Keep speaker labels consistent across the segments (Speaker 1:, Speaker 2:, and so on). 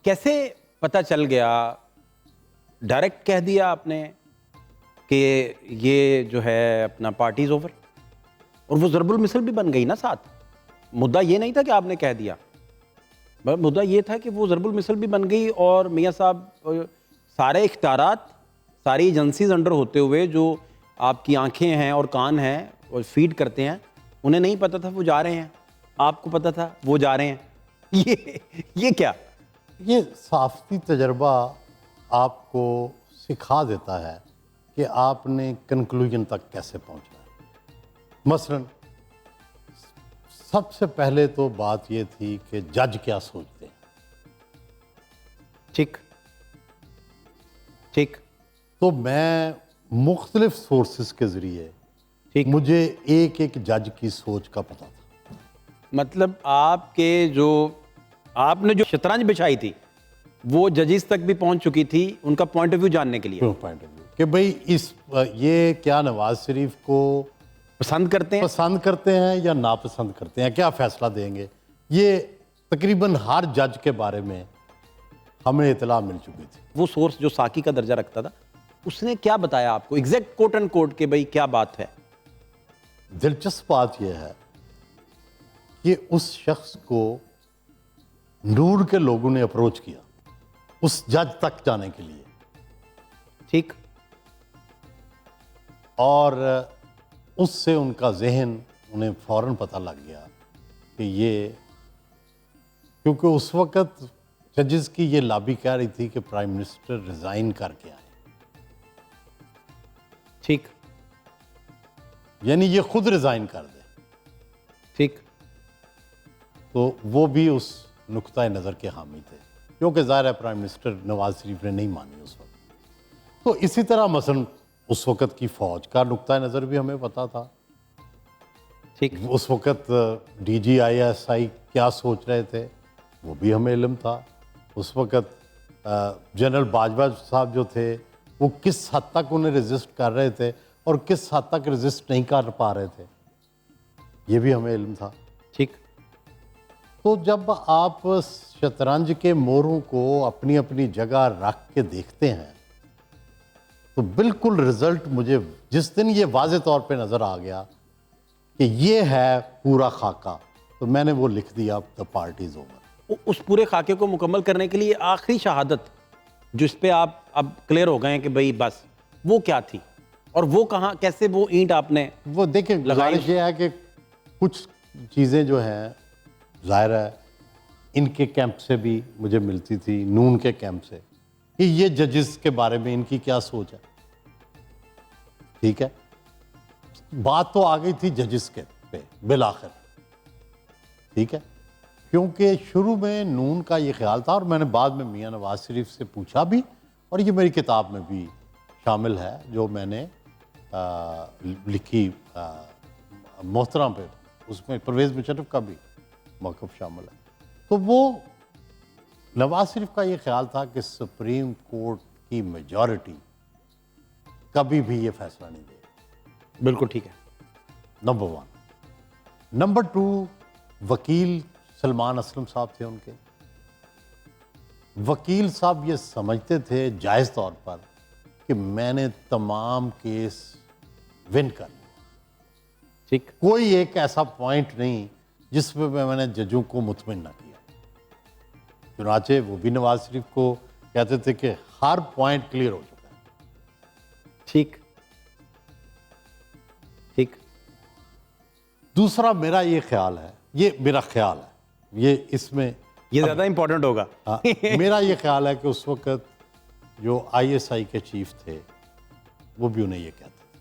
Speaker 1: कैसे पता चल गया, डायरेक्ट कह दिया आपने कि ये जो है अपना पार्टी इज ओवर? और वो ज़रबुल मिसल भी बन गई ना साथ। मुद्दा ये नहीं था कि आपने कह दिया, बस मुद्दा ये था कि वो ज़रबुल मिसल भी बन गई और मियाँ साहब सारे इख्तियारात, सारी एजेंसीज अंडर होते हुए जो आपकी आंखें हैं और कान हैं और फीड करते हैं, उन्हें नहीं पता था वो जा रहे हैं, आपको पता था वो जा रहे हैं। ये क्या?
Speaker 2: ये सहाफ़ती तजर्बा आपको सिखा देता है कि आपने कंक्लूजन तक कैसे पहुंचना है। मसलन सबसे पहले तो बात ये थी कि जज क्या सोचते हैं।
Speaker 1: ठीक ठीक
Speaker 2: तो मैं मुख्तलिफ सोर्सेस के ज़रिए
Speaker 1: ठीक।
Speaker 2: मुझे एक एक जज की सोच का पता था।
Speaker 1: मतलब आपने जो शतरंज बिछाई थी वो जजिस तक भी पहुंच चुकी थी, उनका पॉइंट ऑफ व्यू जानने के लिए।
Speaker 2: पॉइंट ऑफ व्यू कि भाई ये क्या नवाज शरीफ को
Speaker 1: पसंद करते हैं,
Speaker 2: पसंद करते हैं या नापसंद करते हैं, क्या फैसला देंगे। ये तकरीबन हर जज के बारे में हमें इतला मिल चुकी थी।
Speaker 1: वो सोर्स जो साकी का दर्जा रखता था उसने क्या बताया आपको एग्जैक्ट कोट एंड कोट के भाई क्या बात है?
Speaker 2: दिलचस्प बात यह है कि उस शख्स को नूर के लोगों ने अप्रोच किया उस जज तक जाने के लिए,
Speaker 1: ठीक।
Speaker 2: और उससे उनका जहन, उन्हें फौरन पता लग गया कि ये, क्योंकि उस वक़्त जजेस की ये लॉबी कह रही थी कि प्राइम मिनिस्टर रिज़ाइन करके आए,
Speaker 1: ठीक
Speaker 2: यानी ये खुद रिज़ाइन कर दे।
Speaker 1: ठीक।
Speaker 2: तो वो भी उस नुक्ता नज़र के हामी थे, क्योंकि ज़ाहिर है प्राइम मिनिस्टर नवाज शरीफ ने नहीं मानी उस वक्त। तो इसी तरह मसलन उस वक़्त की फ़ौज का नुक्ता नज़र भी हमें पता था।
Speaker 1: ठीक।
Speaker 2: उस वक़्त DGISI क्या सोच रहे थे वो भी हमें इल्म था। उस वक़्त जनरल बाजवा साहब जो थे वो किस हद तक उन्हें रेजिस्ट कर रहे थे और किस हद तक रेजिस्ट नहीं कर पा रहे थे, ये भी हमें इल्म था।
Speaker 1: ठीक।
Speaker 2: तो जब आप शतरंज के मोरों को अपनी अपनी जगह रख के देखते हैं तो बिल्कुल रिजल्ट मुझे जिस दिन ये वाज़े तौर पे नज़र आ गया कि ये है पूरा खाका, तो मैंने वो लिख दिया, द पार्टी इज ओवर।
Speaker 1: उस पूरे खाके को मुकम्मल करने के लिए आखिरी शहादत जो इस पे आप अब क्लियर हो गए हैं कि भाई बस वो क्या थी और वो कहाँ कैसे वो ईंट आपने
Speaker 2: वो देखें, गुजारिश ये है कि कुछ चीज़ें जो हैं ज़ाहिर है इनके कैंप से भी मुझे मिलती थी, नून के कैंप से, कि ये जजेस के बारे में इनकी क्या सोच है। ठीक है, बात तो आ गई थी जजेस के पे बिलाखिर, ठीक है, क्योंकि शुरू में नून का ये ख्याल था और मैंने बाद में मियां नवाज शरीफ से पूछा भी और ये मेरी किताब में भी शामिल है जो मैंने लिखी मोहतरम पे, उसमें परवेज़ मुशर्रफ का भी मौक़िफ़ शामिल है। तो वो नवाज शरीफ का ये ख्याल था कि सुप्रीम कोर्ट की मेजॉरिटी कभी भी ये फैसला नहीं देगी।
Speaker 1: बिल्कुल ठीक है,
Speaker 2: नंबर 1। नंबर 2, वकील सलमान असलम साहब थे उनके। वकील साहब ये समझते थे जायज़ तौर पर कि मैंने तमाम केस विन कर लिया,
Speaker 1: ठीक।
Speaker 2: कोई एक ऐसा पॉइंट नहीं जिस पे मैंने जजों को मुतमिन ना किया। चुनाचे वो भी नवाज शरीफ को कहते थे कि हर पॉइंट क्लियर हो चुका है।
Speaker 1: ठीक ठीक।
Speaker 2: दूसरा मेरा ये ख्याल है, ये मेरा ख्याल है, ये इसमें
Speaker 1: ये ज़्यादा इंपॉर्टेंट होगा।
Speaker 2: हाँ, मेरा ये ख्याल है कि उस वक्त जो ISI के चीफ थे वो भी उन्हें ये कहते थे,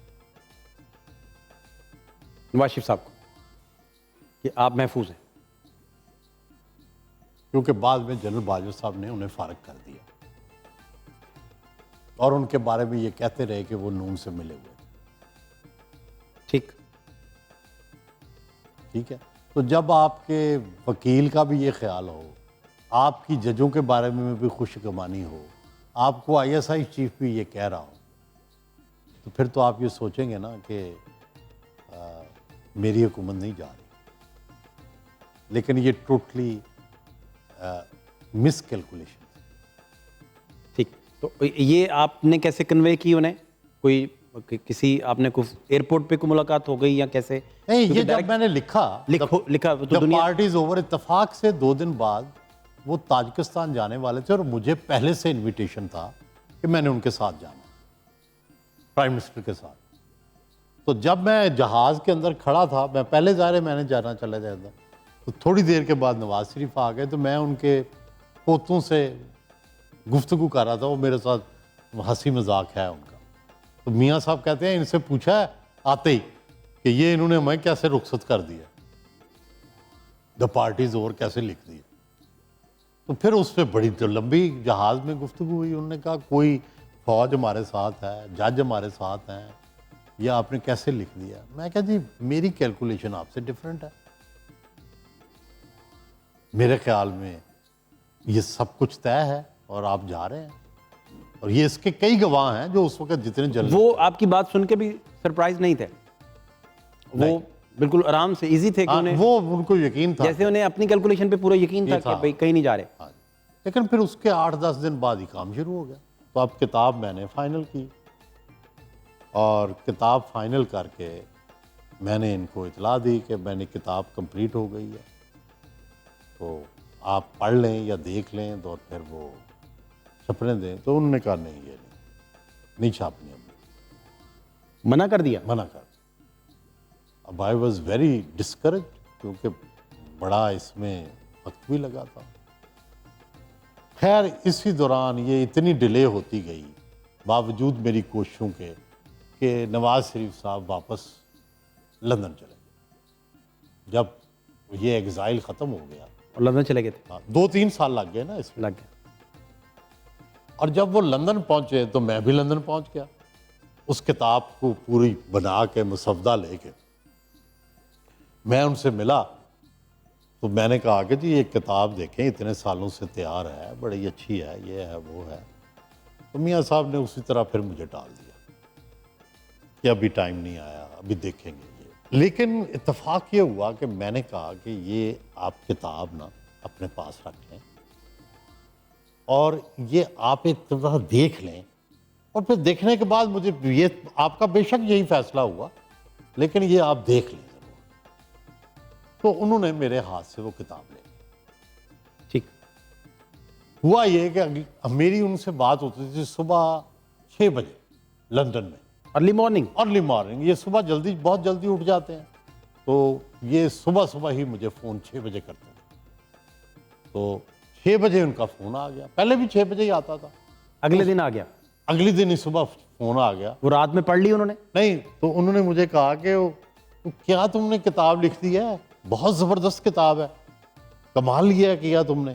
Speaker 1: नवाज शरीफ साहब को, कि आप महफूज हैं,
Speaker 2: क्योंकि बाद में जनरल बाजवा साहब ने उन्हें फारग कर दिया और उनके बारे में ये कहते रहे कि वो नून से मिले हुए थे।
Speaker 1: ठीक।
Speaker 2: ठीक है, तो जब आपके वकील का भी ये ख्याल हो, आपकी जजों के बारे में भी खुशगमानी हो, आपको ISI चीफ भी ये कह रहा हो, तो फिर तो आप ये सोचेंगे ना कि मेरी हुकूमत नहीं जा रही। लेकिन ये टोटली मिस कैलकुलेशन।
Speaker 1: तो ये आपने कैसे कन्वे की उन्हें? कोई किसी आपने को एयरपोर्ट पे कोई मुलाकात हो गई या कैसे?
Speaker 2: नहीं,
Speaker 1: क्योंकि
Speaker 2: ये जब मैंने
Speaker 1: लिखा तो
Speaker 2: जब
Speaker 1: दुनिया
Speaker 2: पार्टीज ओवर, इत्तेफाक से 2 दिन बाद वो ताजिकिस्तान जाने वाले थे और मुझे पहले से इनविटेशन था कि मैंने उनके साथ जाना, प्राइम मिनिस्टर के साथ। तो जब मैं जहाज़ के अंदर खड़ा था, मैं पहले ज़ाहिर है मैंने जाना चला जाता, तो थोड़ी देर के बाद नवाज शरीफ आ गए, तो मैं उनके पोतों से गुफ्तगू कर रहा था, वो मेरे साथ हंसी मजाक है उनका। तो मियाँ साहब कहते हैं इनसे पूछा है आते ही कि ये इन्होंने हमें कैसे रुखसत कर दिया, द पार्टीज ओवर कैसे लिख दिया। तो फिर उस पर बड़ी तो लंबी जहाज़ में गुफ्तगू हुई। उन्होंने कहा कोई फौज हमारे साथ है, जज हमारे साथ हैं, या आपने कैसे लिख दिया? मैं कहा जी मेरी कैलकुलेशन आपसे डिफरेंट है, मेरे ख्याल में ये सब कुछ तय है और आप जा रहे हैं, और ये इसके कई गवाह हैं जो उस वक्त जितने जल
Speaker 1: वो आपकी बात सुन के भी सरप्राइज नहीं थे? वो बिल्कुल आराम से इजी थे कि
Speaker 2: हाँ,
Speaker 1: उन्हें,
Speaker 2: वो उनको यकीन था,
Speaker 1: जैसे उन्हें अपनी कैलकुलेशन पे पूरा यकीन था कि भाई कहीं नहीं जा रहे।
Speaker 2: हाँ। लेकिन फिर उसके 8-10 दिन बाद ही काम शुरू हो गया। तो अब किताब मैंने फाइनल की, और किताब फाइनल करके मैंने इनको इतला दी कि मैंने किताब कंप्लीट हो गई है, तो आप पढ़ लें या देख लें, तो फिर वो छपने दें। तो उन्होंने कहा नहीं, ये नहीं छापनी, हमने
Speaker 1: मना कर दिया?
Speaker 2: मना कर। अब आई वॉज वेरी डिस्करेज, क्योंकि बड़ा इसमें वक्त भी लगा था। खैर इसी दौरान ये इतनी डिले होती गई बावजूद मेरी कोशिशों के कि नवाज शरीफ साहब वापस लंदन चले गए। जब ये एग्जाइल ख़त्म हो गया
Speaker 1: और लंदन चले गए थे?
Speaker 2: हाँ, 2-3 साल लग गए ना इसमें।
Speaker 1: लग गया।
Speaker 2: और जब वो लंदन पहुंचे तो मैं भी लंदन पहुंच गया, उस किताब को पूरी बना के मुसवदा लेके। मैं उनसे मिला तो मैंने कहा कि जी ये किताब देखें, इतने सालों से तैयार है, बड़ी अच्छी है, ये है वो है। तो मियाँ साहब ने उसी तरह फिर मुझे टाल दिया कि अभी टाइम नहीं आया, अभी देखेंगे ये। लेकिन इत्तेफाक ये हुआ कि मैंने कहा कि ये आप किताब ना अपने पास रख लें, और ये आप एक तरह देख लें, और फिर देखने के बाद मुझे ये आपका बेशक यही फैसला हुआ, लेकिन ये आप देख लें ज़रूर। तो उन्होंने मेरे हाथ से वो किताब ले ली।
Speaker 1: ठीक।
Speaker 2: हुआ ये कि मेरी उनसे बात होती थी सुबह 6 बजे लंदन में,
Speaker 1: अर्ली मॉर्निंग?
Speaker 2: Early morning. ये सुबह जल्दी, बहुत जल्दी उठ जाते हैं, तो ये सुबह सुबह ही मुझे फ़ोन 6 बजे करते थे। तो 6 बजे उनका फ़ोन आ गया, पहले भी 6 बजे ही आता था।
Speaker 1: अगले दिन आ गया?
Speaker 2: अगले दिन ही सुबह फ़ोन आ गया।
Speaker 1: वो रात में पढ़ ली उन्होंने?
Speaker 2: नहीं, तो उन्होंने मुझे कहा कि क्या तुमने किताब लिख दी है, बहुत ज़बरदस्त किताब है, कमाल किया तुमने।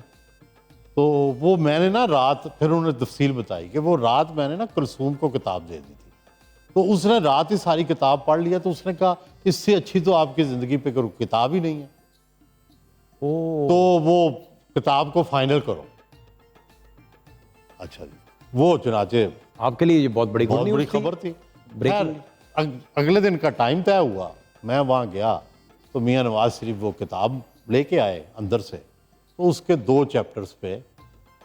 Speaker 2: तो वो मैंने ना रात, फिर उन्होंने तफसील बताई कि वो रात मैंने ना कुलसूम को किताब दे दी थी, तो उसने रात ही सारी किताब पढ़ लिया। तो उसने कहा इससे अच्छी तो आपकी ज़िंदगी पे कोई किताब ही नहीं है, तो वो किताब को फाइनल करो। अच्छा जी, वो चुनाचे
Speaker 1: आपके लिए ये बहुत बड़ी
Speaker 2: बहुत
Speaker 1: गुड
Speaker 2: बड़ी
Speaker 1: न्यूज़ थी।
Speaker 2: खबर थी।
Speaker 1: Breaking
Speaker 2: खैर, अगले दिन का टाइम तय हुआ, मैं वहाँ गया तो मियाँ नवाज शरीफ वो किताब लेके आए अंदर से, तो उसके 2 चैप्टर्स पे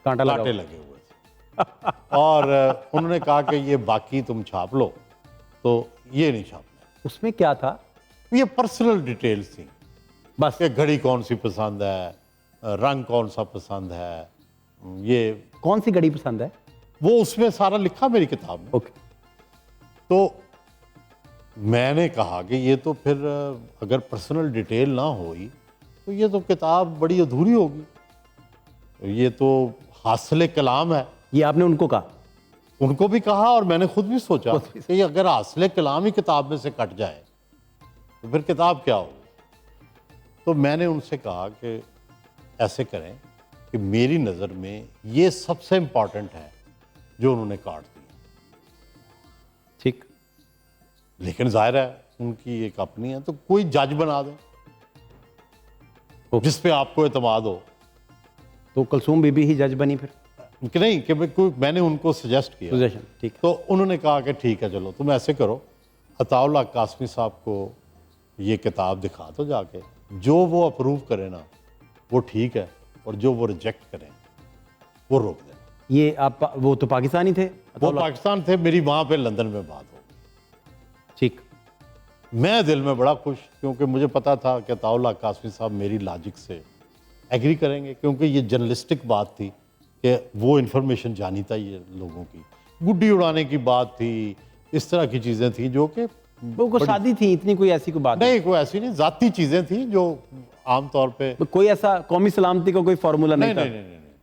Speaker 1: कांटा
Speaker 2: कांटे
Speaker 1: लगा।
Speaker 2: लगे हुए थे। और उन्होंने कहा कि ये बाकी तुम छाप लो, तो ये नहीं छापना।
Speaker 1: उसमें क्या था?
Speaker 2: ये पर्सनल डिटेल्स थी,
Speaker 1: बस
Speaker 2: कि घड़ी कौन सी पसंद है, रंग कौन सा पसंद है, ये
Speaker 1: कौन सी घड़ी पसंद है?
Speaker 2: वो उसमें सारा लिखा मेरी किताब में।
Speaker 1: ओके।
Speaker 2: तो मैंने कहा कि ये तो फिर अगर पर्सनल डिटेल ना हुई तो ये तो किताब बड़ी अधूरी होगी, ये तो हासिल कलाम है।
Speaker 1: ये आपने उनको कहा?
Speaker 2: उनको भी कहा और मैंने खुद भी सोचा कि अगर हासिल कलाम ही किताब में से कट जाए तो फिर किताब क्या होगी। तो मैंने उनसे कहा कि ऐसे करें कि मेरी नज़र में ये सबसे इम्पॉर्टेंट है जो उन्होंने काट दिया।
Speaker 1: ठीक।
Speaker 2: लेकिन जाहिर है उनकी एक अपनी है, तो कोई जज बना दें जिस पे आपको एतमाद हो।
Speaker 1: तो कुलसूम बीबी ही जज बनी फिर?
Speaker 2: कि नहीं, कि मैंने उनको सजेस्ट किया।
Speaker 1: पोजीशन ठीक।
Speaker 2: तो उन्होंने कहा कि ठीक है चलो तुम ऐसे करो, अताउल्लाह कासमी साहब को ये किताब दिखा दो जाके, जो वो अप्रूव करे ना वो ठीक है, और जो वो रिजेक्ट करें वो रोक देना।
Speaker 1: ये आप वो तो पाकिस्तानी थे
Speaker 2: वो पाकिस्तान थे, मेरी वहाँ पे लंदन में बात हो गई।
Speaker 1: ठीक।
Speaker 2: मैं दिल में बड़ा खुश, क्योंकि मुझे पता था कि अताउल्लाह कासमी साहब मेरी लॉजिक से एग्री करेंगे, क्योंकि ये जर्नलिस्टिक बात थी कि वो इन्फॉर्मेशन जानी चाहिए लोगों की, गुड्डी उड़ाने की बात थी, इस तरह की चीज़ें थी जो कि
Speaker 1: वो कोई शादी थी, इतनी कोई ऐसी कोई बात
Speaker 2: नहीं, कोई ऐसी नहीं, ज़ाती चीज़ें थी जो आम तौर पे
Speaker 1: कोई ऐसा कौमी सलामती का कोई फार्मूला नहीं था।
Speaker 2: नहीं।